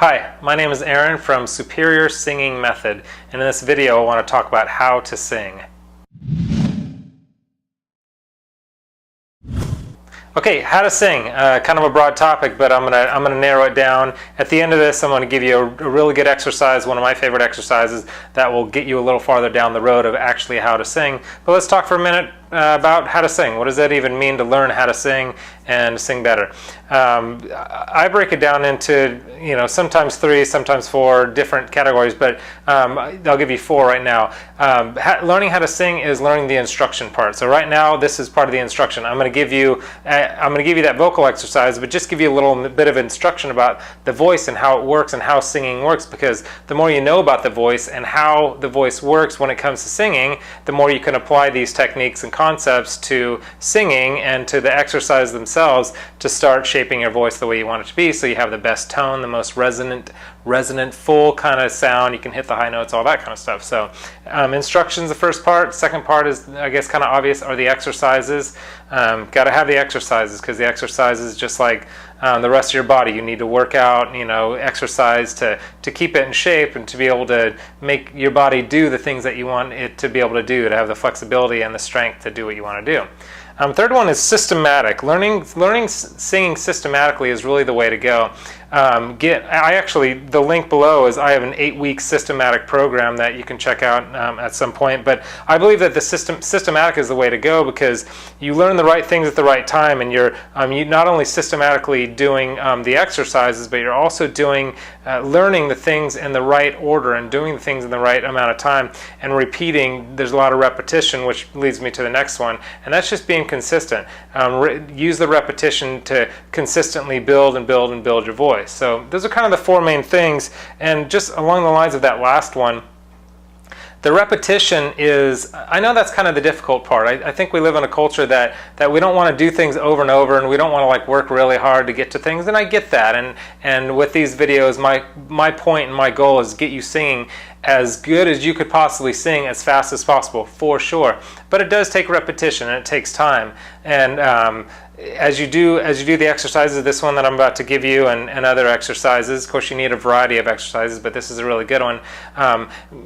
Hi, my name is Aaron from Superior Singing Method, and in this video I want to talk about how to sing. Okay, how to sing, kind of a broad topic, but I'm gonna narrow it down. At the end of this, I'm gonna give you a really good exercise, one of my favorite exercises that will get you a little farther down the road of actually how to sing. But let's talk for a minute about how to sing. What does that even mean to learn how to sing and sing better? I break it down into, sometimes 3, sometimes 4 different categories, but I'll give you 4 right now. Learning how to sing is learning the instruction part. So right now, this is part of the instruction. I'm going to give you that vocal exercise, but just give you a little bit of instruction about the voice and how it works and how singing works, because the more you know about the voice and how the voice works when it comes to singing, the more you can apply these techniques and concepts to singing and to the exercise themselves to start shaping your voice the way you want it to be, so you have the best tone, the most resonant, full kind of sound. You can hit the high notes, all that kind of stuff. So instructions, the first part. Second part is, I guess, kind of obvious, are the exercises. Got to have the exercises, because the exercises, just like the rest of your body, you need to work out, exercise to keep it in shape and to be able to make your body do the things that you want it to be able to do, to have the flexibility and the strength to do what you want to do. Third one is systematic. Learning singing systematically is really the way to go. The link below is I have an 8-week systematic program that you can check out at some point. But I believe that the systematic is the way to go, because you learn the right things at the right time, and you're not only systematically doing the exercises, but you're also learning the things in the right order and doing the things in the right amount of time and repeating. There's a lot of repetition, which leads me to the next one, and that's just being consistent. Use the repetition to consistently build and build and build your voice. So those are kind of the 4 main things, and just along the lines of that last one, the repetition is, I know that's kind of the difficult part. I think we live in a culture that we don't want to do things over and over, and we don't want to work really hard to get to things, and I get that. And with these videos, my point and my goal is get you singing as good as you could possibly sing as fast as possible, for sure. But it does take repetition, and it takes time. And as you do the exercises, this one that I'm about to give you, and other exercises, of course you need a variety of exercises, but this is a really good one.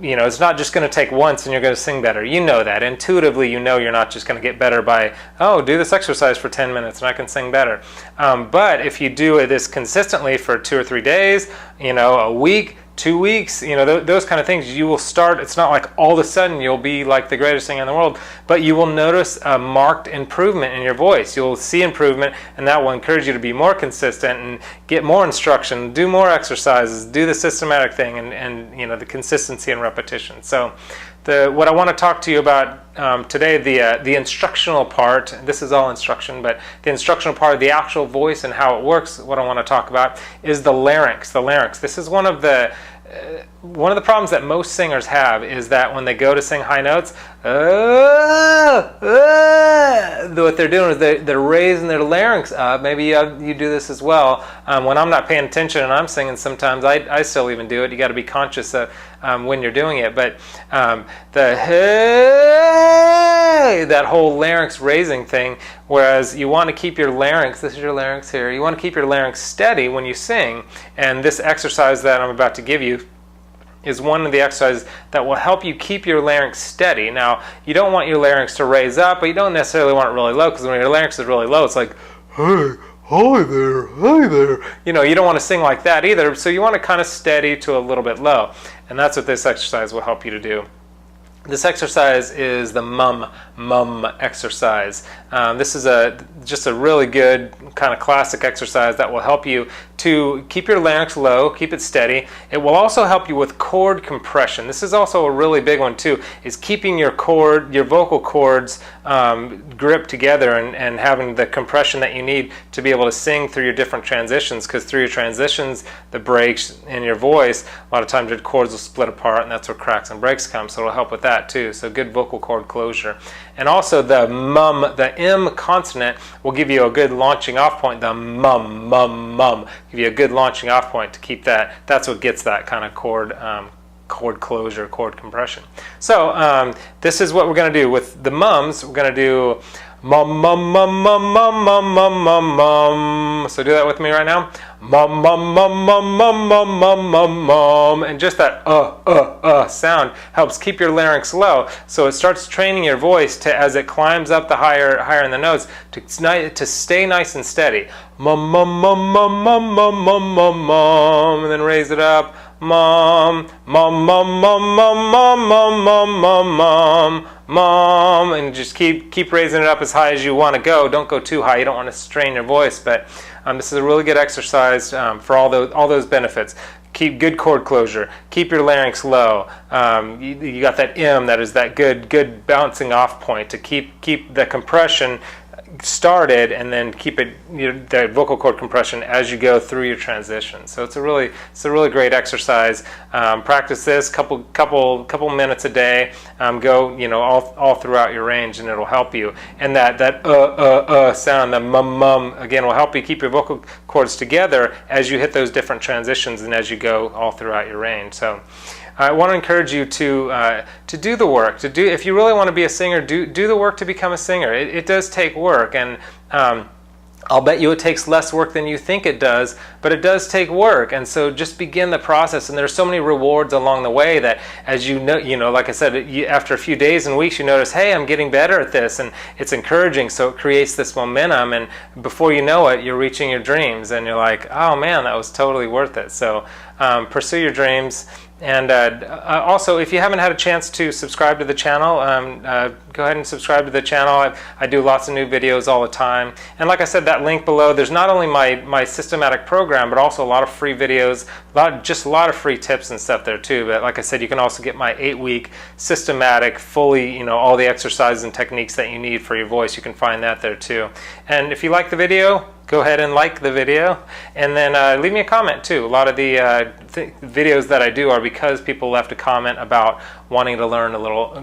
It's not just going to take once and you're going to sing better. You know that. Intuitively, you're not just going to get better by, do this exercise for 10 minutes and I can sing better. But if you do this consistently for 2 or 3 days, a week, 2 weeks, those kind of things, you will start. It's not like all of a sudden you'll be like the greatest singer in the world, but you will notice a marked improvement in your voice. You'll see improvement, and that will encourage you to be more consistent and get more instruction, do more exercises, do the systematic thing, and the consistency and repetition. So what I want to talk to you about today, the instructional part, this is all instruction, but the instructional part of the actual voice and how it works, what I want to talk about is the larynx. The larynx. This is one of the problems that most singers have, is that when they go to sing high notes, what they're doing is they're raising their larynx up. Maybe you do this as well. When I'm not paying attention and I'm singing, sometimes I still even do it. You got to be conscious of when you're doing it. But that whole larynx raising thing, whereas you want to keep your larynx, this is your larynx here, you want to keep your larynx steady when you sing. And this exercise that I'm about to give you is one of the exercises that will help you keep your larynx steady. Now, you don't want your larynx to raise up, but you don't necessarily want it really low, because when your larynx is really low, it's like, hey, hi there, hi there. You don't want to sing like that either, so you want to kind of steady to a little bit low. And that's what this exercise will help you to do. This exercise is the mum exercise. This is just a really good kind of classic exercise that will help you to keep your larynx low, keep it steady. It will also help you with chord compression. This is also a really big one too, is keeping your vocal cords gripped together and having the compression that you need to be able to sing through your different transitions, because through your transitions, the breaks in your voice, a lot of times your cords will split apart, and that's where cracks and breaks come, so it'll help with that too. So good vocal cord closure. And also the M consonant will give you a good launching off point. The mum, give you a good launching off point to keep that. That's what gets that kind of chord closure, chord compression. So this is what we're going to do with the mums. We're going to do mum, mum, mum, mum, mum, mum, mum, mum, mum. So do that with me right now. mum mum mum mum mum mum mum mum mum, and just that sound helps keep your larynx low, so it starts training your voice to, as it climbs up the higher in the notes, to stay nice and steady. Mum mum mum mum mum mum mum mum mum, and then raise it up. Mom, mom, mom, mom, mom, mom, mom, mom, mom, mom, mom, and just keep raising it up as high as you want to go. Don't go too high. You don't want to strain your voice, but this is a really good exercise for all those benefits. Keep good cord closure. Keep your larynx low. You got that M, that is that good bouncing off point to keep the compression started, and then keep it, the vocal cord compression as you go through your transition. So it's a really great exercise. Practice this couple minutes a day. Go all throughout your range, and it'll help you. And that sound, the mum again, will help you keep your vocal cords together as you hit those different transitions and as you go all throughout your range. So I want to encourage you to do the work. If you really want to be a singer, do the work to become a singer. It does take work, and I'll bet you it takes less work than you think it does, but it does take work. And so just begin the process. And there's so many rewards along the way that, as you know, like I said, after a few days and weeks, you notice, hey, I'm getting better at this, and it's encouraging. So it creates this momentum, and before you know it, you're reaching your dreams, and you're like, oh man, that was totally worth it. So pursue your dreams. And also, if you haven't had a chance to subscribe to the channel, go ahead and subscribe to the channel. I do lots of new videos all the time. And like I said, that link below, there's not only my systematic program, but also a lot of free videos, just a lot of free tips and stuff there too. But like I said, you can also get my 8-week systematic, fully, all the exercises and techniques that you need for your voice. You can find that there too. And if you like the video, go ahead and like the video, and then leave me a comment too. A lot of the videos that I do are because people left a comment about wanting to learn a little,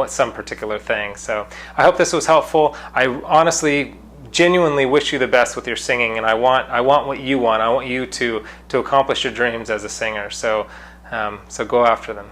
some particular thing. So I hope this was helpful. I honestly, genuinely wish you the best with your singing, and I want what you want. I want you to accomplish your dreams as a singer. So go after them.